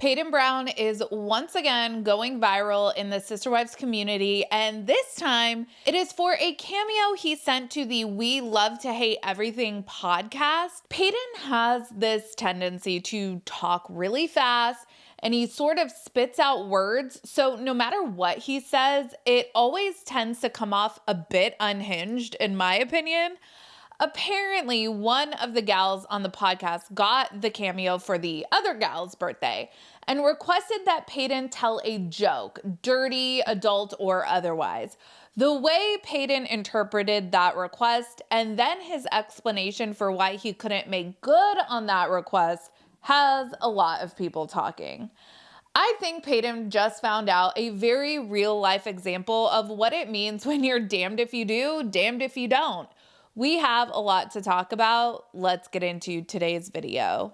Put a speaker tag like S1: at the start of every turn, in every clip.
S1: Paedon Brown is once again going viral in the Sister Wives community, and this time it is for a cameo he sent to the We Love to Hate Everything podcast. Paedon has this tendency to talk really fast, and he sort of spits out words, so no matter what he says, it always tends to come off a bit unhinged, in my opinion. Apparently, one of the gals on the podcast got the cameo for the other gal's birthday and requested that Paedon tell a joke, dirty, adult, or otherwise. The way Paedon interpreted that request and then his explanation for why he couldn't make good on that request has a lot of people talking. I think Paedon just found out a very real life example of what it means when you're damned if you do, damned if you don't. We have a lot to talk about. Let's get into today's video.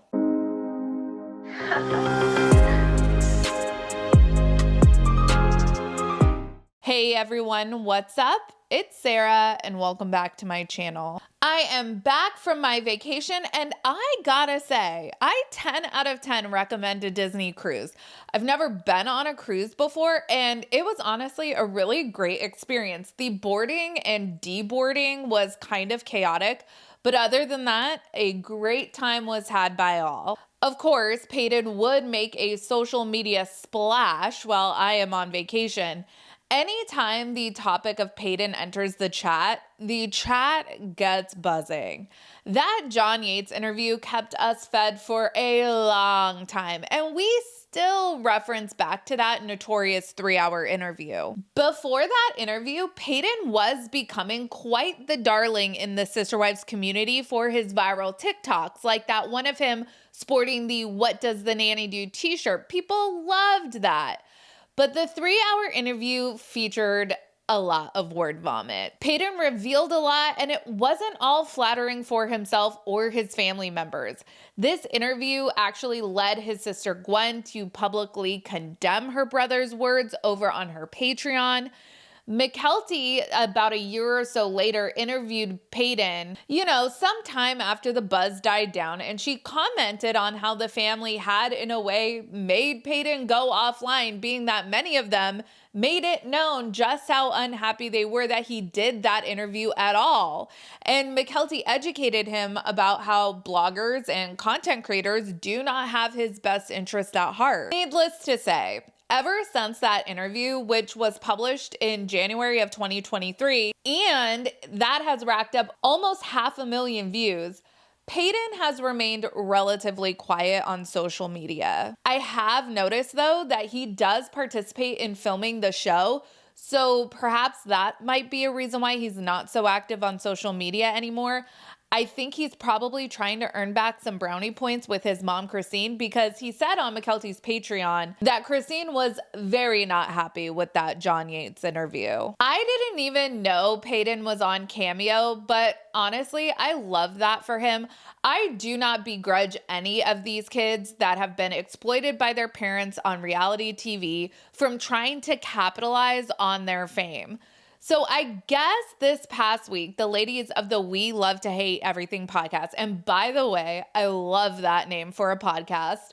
S1: Hey everyone, what's up? It's Sarah and welcome back to my channel. I am back from my vacation and I gotta say, I 10 out of 10 recommend a Disney cruise. I've never been on a cruise before and it was honestly a really great experience. The boarding and deboarding was kind of chaotic, but other than that, a great time was had by all. Of course, Paedon would make a social media splash while I am on vacation. Anytime the topic of Paedon enters the chat gets buzzing. That John Yates interview kept us fed for a long time, and we still reference back to that notorious 3-hour interview. Before that interview, Paedon was becoming quite the darling in the Sister Wives community for his viral TikToks, like that one of him sporting the "What Does the Nanny Do" t-shirt. People loved that. But the 3-hour interview featured a lot of word vomit. Paedon revealed a lot, and it wasn't all flattering for himself or his family members. This interview actually led his sister Gwen to publicly condemn her brother's words over on her Patreon. Mykelti, about a year or so later, interviewed Paedon, sometime after the buzz died down, and she commented on how the family had, in a way, made Paedon go offline, being that many of them made it known just how unhappy they were that he did that interview at all. And Mykelti educated him about how bloggers and content creators do not have his best interest at heart. Needless to say, ever since that interview, which was published in January of 2023, and that has racked up almost 500,000 views, Paedon has remained relatively quiet on social media. I have noticed, though, that he does participate in filming the show, so perhaps that might be a reason why he's not so active on social media anymore. I think he's probably trying to earn back some brownie points with his mom, Christine, because he said on Mykelti's Patreon that Christine was very not happy with that John Yates interview. I didn't even know Paedon was on Cameo, but honestly, I love that for him. I do not begrudge any of these kids that have been exploited by their parents on reality TV from trying to capitalize on their fame. So I guess this past week, the ladies of the We Love to Hate Everything podcast, and by the way, I love that name for a podcast,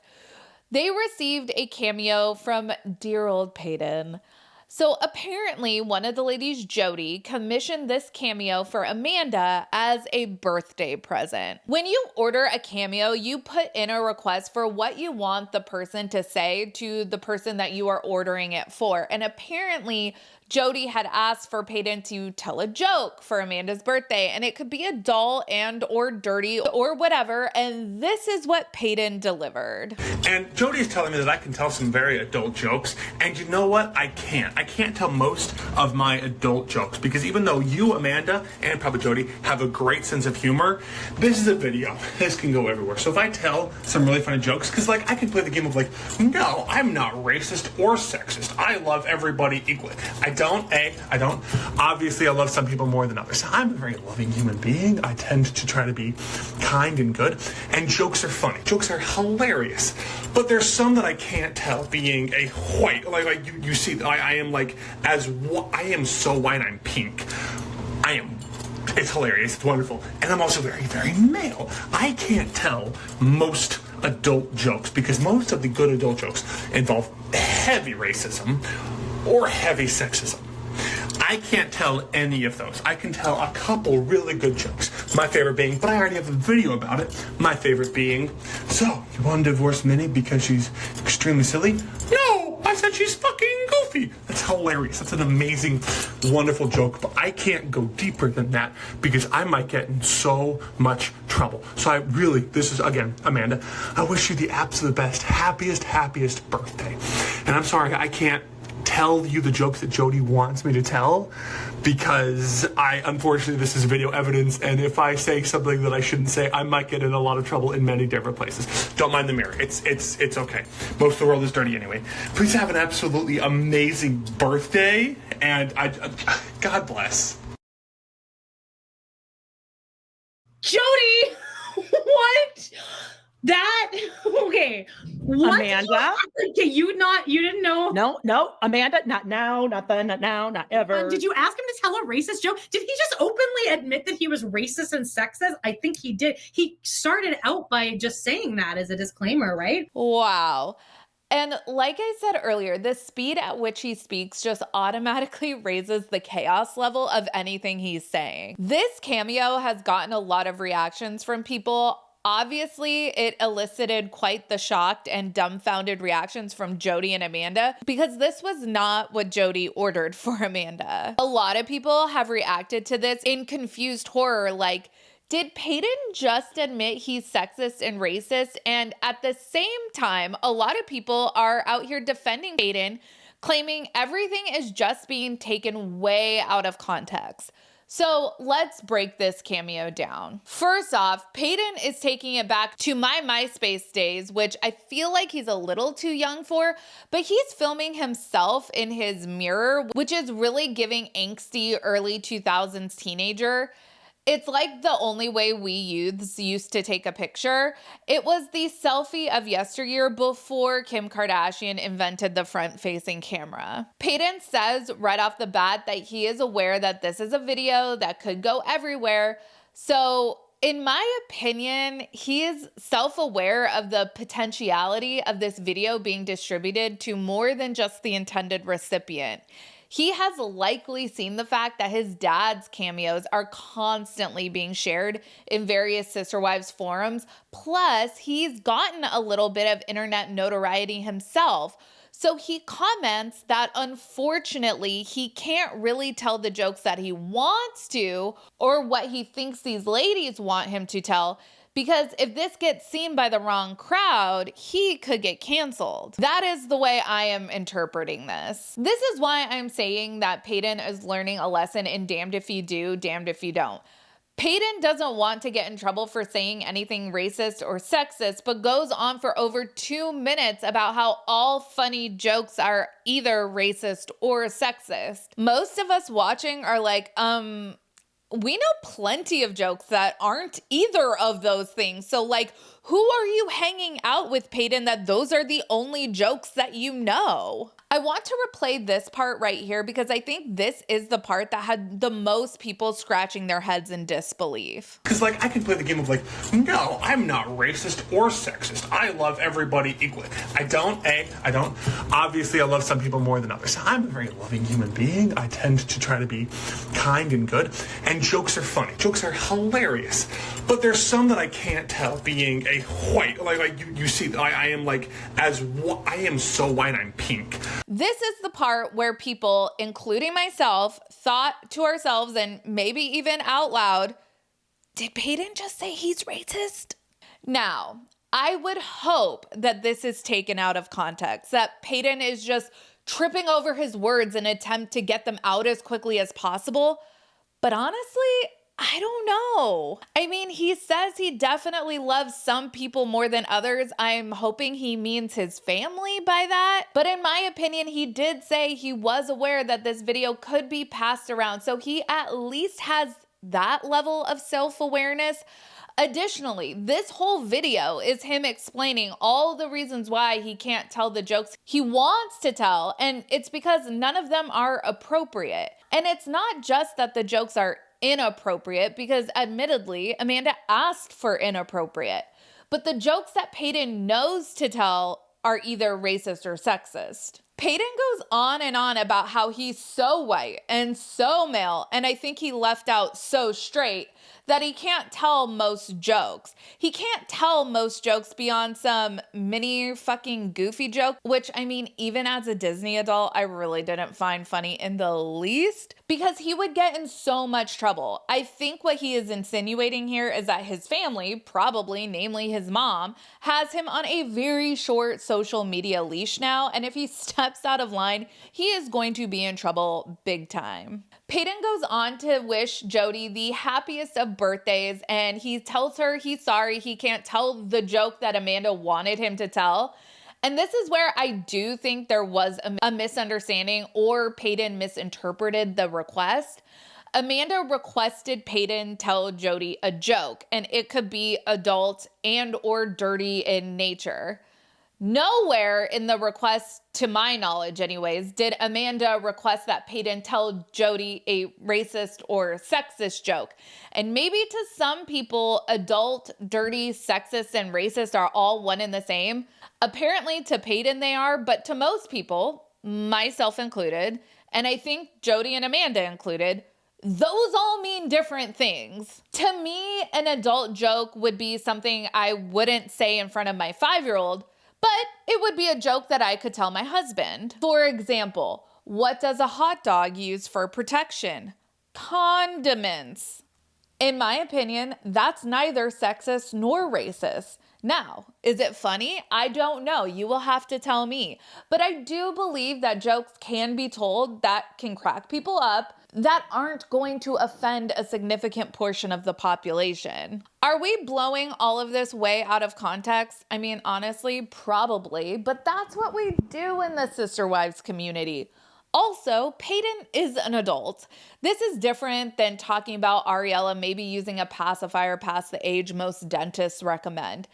S1: they received a cameo from dear old Paedon. So apparently one of the ladies, Jody, commissioned this cameo for Amanda as a birthday present. When you order a cameo, you put in a request for what you want the person to say to the person that you are ordering it for. And apparently Jody had asked for Paedon to tell a joke for Amanda's birthday, and it could be adult and or dirty or whatever, and this is what Paedon delivered.
S2: And Jody's telling me that I can tell some very adult jokes, and you know what? I can't tell most of my adult jokes, because even though you, Amanda, and probably Jody, have a great sense of humor, this is a video. This can go everywhere. So if I tell some really funny jokes, because I can play the game of no, I'm not racist or sexist. I love everybody equally. I don't. Obviously, I love some people more than others. I'm a very loving human being. I tend to try to be kind and good. And jokes are funny. Jokes are hilarious. But there's some that I can't tell being a white. You see, I am so white, I'm pink. It's hilarious. It's wonderful. And I'm also very, very male. I can't tell most adult jokes, because most of the good adult jokes involve heavy racism or heavy sexism. I can't tell any of those. I can tell a couple really good jokes. My favorite being, but I already have a video about it. My favorite being, so, you want to divorce Minnie because she's extremely silly? No, I said she's fucking goofy. That's hilarious. That's an amazing, wonderful joke, but I can't go deeper than that because I might get in so much trouble. So I really, this is, again, Amanda, I wish you the absolute best, happiest birthday. And I'm sorry, I can't tell you the jokes that Jody wants me to tell because unfortunately this is video evidence, and if I say something that I shouldn't say, I might get in a lot of trouble in many different places. Don't mind the mirror. It's okay. Most of the world is dirty anyway. Please have an absolutely amazing birthday, and God bless.
S3: Jody, what? Okay. What?
S4: Amanda?
S3: Okay, you didn't know?
S4: No, Amanda, not now, not then, not now, not ever.
S3: Did you ask him to tell a racist joke? Did he just openly admit that he was racist and sexist? I think he did. He started out by just saying that as a disclaimer, right?
S1: Wow. And like I said earlier, the speed at which he speaks just automatically raises the chaos level of anything he's saying. This cameo has gotten a lot of reactions from people. Obviously, it elicited quite the shocked and dumbfounded reactions from Jody and Amanda because this was not what Jody ordered for Amanda. A lot of people have reacted to this in confused horror, like, did Paedon just admit he's sexist and racist? And at the same time, a lot of people are out here defending Paedon, claiming everything is just being taken way out of context. So let's break this cameo down. First off, Paedon is taking it back to my MySpace days, which I feel like he's a little too young for, but he's filming himself in his mirror, which is really giving angsty early 2000s teenager. It's like the only way we youths used to take a picture. It was the selfie of yesteryear before Kim Kardashian invented the front-facing camera. Paedon says right off the bat that he is aware that this is a video that could go everywhere. So in my opinion, he is self-aware of the potentiality of this video being distributed to more than just the intended recipient. He has likely seen the fact that his dad's cameos are constantly being shared in various Sister Wives forums. Plus, he's gotten a little bit of internet notoriety himself. So he comments that unfortunately, he can't really tell the jokes that he wants to or what he thinks these ladies want him to tell, because if this gets seen by the wrong crowd, he could get canceled. That is the way I am interpreting this. This is why I'm saying that Paedon is learning a lesson in damned if you do, damned if you don't. Paedon doesn't want to get in trouble for saying anything racist or sexist, but goes on for over 2 minutes about how all funny jokes are either racist or sexist. Most of us watching are like, we know plenty of jokes that aren't either of those things. So like, who are you hanging out with, Paedon, that those are the only jokes that you know? I want to replay this part right here because I think this is the part that had the most people scratching their heads in disbelief.
S2: Because, like, I can play the game of, like, no, I'm not racist or sexist. I love everybody equally. I don't. Obviously, I love some people more than others. I'm a very loving human being. I tend to try to be kind and good. And jokes are funny. Jokes are hilarious. But there's some that I can't tell being a white. Like you see, I am so white, I'm pink.
S1: This is the part where people, including myself, thought to ourselves and maybe even out loud, did Paedon just say he's racist? Now, I would hope that this is taken out of context, that Paedon is just tripping over his words in an attempt to get them out as quickly as possible. But honestly, I don't know. I mean, he says he definitely loves some people more than others. I'm hoping he means his family by that. But in my opinion, he did say he was aware that this video could be passed around. So he at least has that level of self-awareness. Additionally, this whole video is him explaining all the reasons why he can't tell the jokes he wants to tell, and it's because none of them are appropriate. And it's not just that the jokes are inappropriate, because admittedly, Amanda asked for inappropriate. but the jokes that Paedon knows to tell are either racist or sexist. Paedon goes on and on about how he's so white and so male, and I think he left out so straight, that he can't tell most jokes. He can't tell most jokes beyond some mini fucking goofy joke, which I mean, even as a Disney adult, I really didn't find funny in the least because he would get in so much trouble. I think what he is insinuating here is that his family, probably namely his mom, has him on a very short social media leash now, and if he steps out of line, he is going to be in trouble big time. Paedon goes on to wish Jody the happiest of birthdays, and he tells her he's sorry he can't tell the joke that Amanda wanted him to tell. And this is where I do think there was a misunderstanding, or Paedon misinterpreted the request. Amanda requested Paedon tell Jody a joke, and it could be adult and or dirty in nature. Nowhere in the request, to my knowledge anyways, did Amanda request that Paedon tell Jody a racist or sexist joke. And maybe to some people, adult, dirty, sexist, and racist are all one and the same. Apparently to Paedon they are, but to most people, myself included, and I think Jody and Amanda included, those all mean different things. To me, an adult joke would be something I wouldn't say in front of my 5-year-old, but it would be a joke that I could tell my husband. For example, what does a hot dog use for protection? Condiments. In my opinion, that's neither sexist nor racist. Now, is it funny? I don't know. You will have to tell me. But I do believe that jokes can be told that can crack people up that aren't going to offend a significant portion of the population. Are we blowing all of this way out of context? I mean, honestly, probably, but that's what we do in the Sister Wives community. Also, Paedon is an adult. This is different than talking about Ariella maybe using a pacifier past the age most dentists recommend.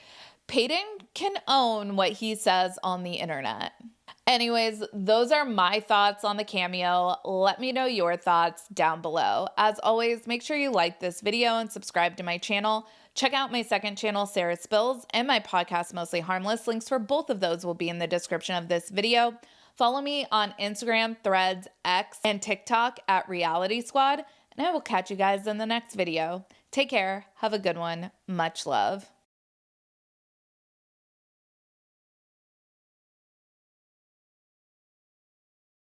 S1: Paedon can own what he says on the internet. Anyways, those are my thoughts on the cameo. Let me know your thoughts down below. As always, make sure you like this video and subscribe to my channel. Check out my second channel, Sarah Spills, and my podcast, Mostly Harmless. Links for both of those will be in the description of this video. Follow me on Instagram, Threads, X, and TikTok at realiteasquad, and I will catch you guys in the next video. Take care. Have a good one. Much love.